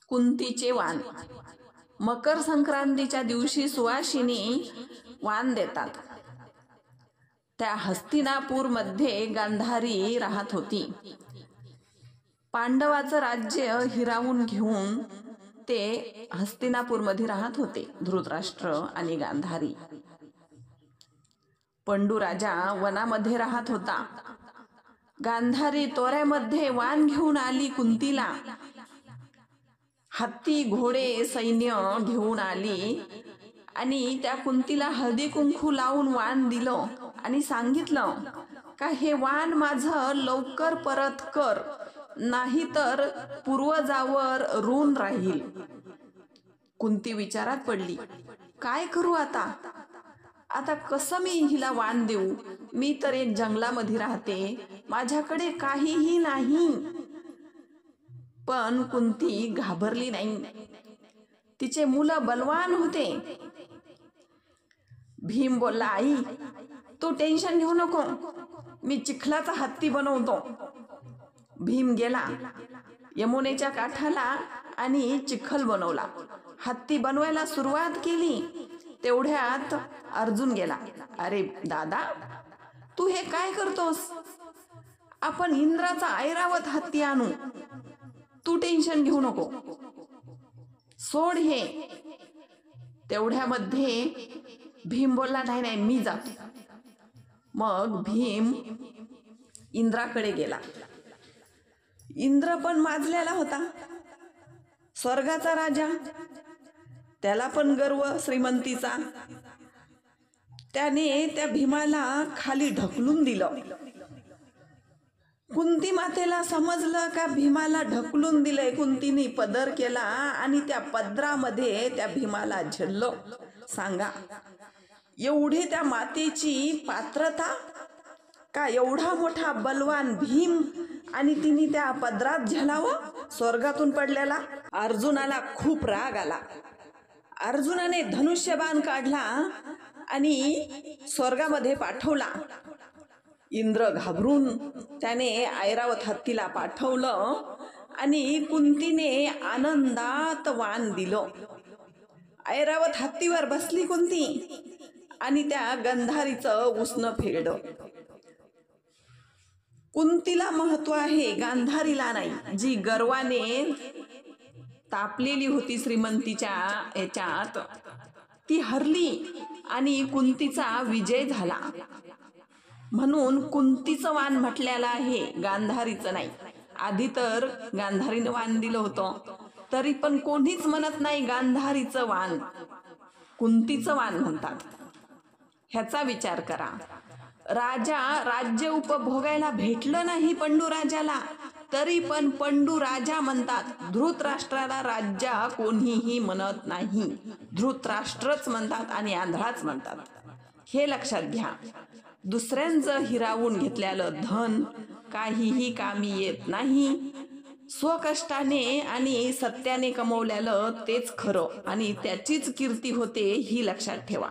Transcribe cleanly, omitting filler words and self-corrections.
कुंतीचे वाण. मकर संक्रांतीच्या दिवशी सुवासिनी वाण देतात. त्या हस्तिनापूरमध्ये गांधारी राहत होती. पांडवाचं राज्य हिरावून घेऊन ते हस्तिनापूरमध्ये राहत होते, धृतराष्ट्र आणि गांधारी. पंडू राजा वनामध्ये राहत होता. गांधारी तोऱ्यामध्ये वाण घेऊन आली कुंतीला. हत्ती घोडे सैन्य घेऊन आली आणि त्या कुंतीला हळदी कुंकू लावून वाण दिलं आणि सांगितलं का हे वाण माझं लवकर परत कर, नाहीतर पूर्वजावर ऋण राहील. कुंती विचारात पडली, काय करू आता? आता कसं मी हिला वाण देऊ? मी तर एक जंगलामध्ये राहते, माझ्याकडे काहीही नाही. पण कुंती घाबरली नाही. तिचे मुलं बलवान होते. भीम बोलला, आई तू टेन्शन घेऊ नको, मी चिखलाचा हत्ती बनवतो. भीम गेला यमुनेच्या काठाला आणि चिखल बनवला. हत्ती बनवायला सुरुवात केली. तेवढ्यात अर्जुन गेला. अरे दादा, तू हे काय करतोस? आपण इंद्राचा ऐरावत हत्ती आणू, तू टेन्शन घेऊ नको, सोड हे. तेवढ्यामध्ये भीम बोलला, नाही नाही मी जातो. मग भीम इंद्राकडे गेला. इंद्र पण माजलेला होता, स्वर्गाचा राजा, त्याला पण गर्व श्रीमंतीचा. त्याने त्या भीमाला खाली ढकलून दिलं. कुंती मातेला समजलं का भीमाला ढकलून दिलंय. कुंतीने पदर केला आणि त्या पदरामध्ये त्या भीमाला झेललं. सांगा, एवढी त्या मातेची पात्रता का एवढा मोठा बलवान भीम आणि तिने त्या पदरात झेलावं स्वर्गातून पडलेला? अर्जुनाला खूप राग आला. अर्जुनाने धनुष्यबाण काढला आणि स्वर्गामध्ये पाठवला. इंद्र घाबरून त्याने ऐरावत हत्तीला पाठवलं आणि कुंतीने आनंदात वाण दिलं. ऐरावत हत्तीवर बसली कुंती आणि त्या गांधारीचं उसनं फेडलं. कुंतीला महत्व आहे, गांधारीला नाही. जी गर्वाने तापलेली होती श्रीमंतीच्या याच्यात, ती हरली आणि कुंतीचा विजय झाला. म्हणून कुंतीचं वाण म्हटलेलं आहे, गांधारीचं नाही. आधी तर गांधारीनं वाण दिलं होतं, तरी पण कोणीच म्हणत नाही गांधारीचं वाण, कुंतीचं वाण म्हणतात. ह्याचा विचार करा. राजा राज्य उपभोगायला भेटलं नाही पंडू राजाला, तरी पण पंडू राजा म्हणतात. धृतराष्ट्राला राजा कोणीही म्हणत नाही, धृतराष्ट्रच म्हणतात आणि आंधळाच म्हणतात. हे लक्षात घ्या. दुसऱ्यांचं हिरावून घेतलेलं धन काहीही कामी येत नाही. स्वकष्टाने आणि सत्याने कमवलेलं तेच खरं आणि त्याचीच कीर्ती होते, ही लक्षात ठेवा.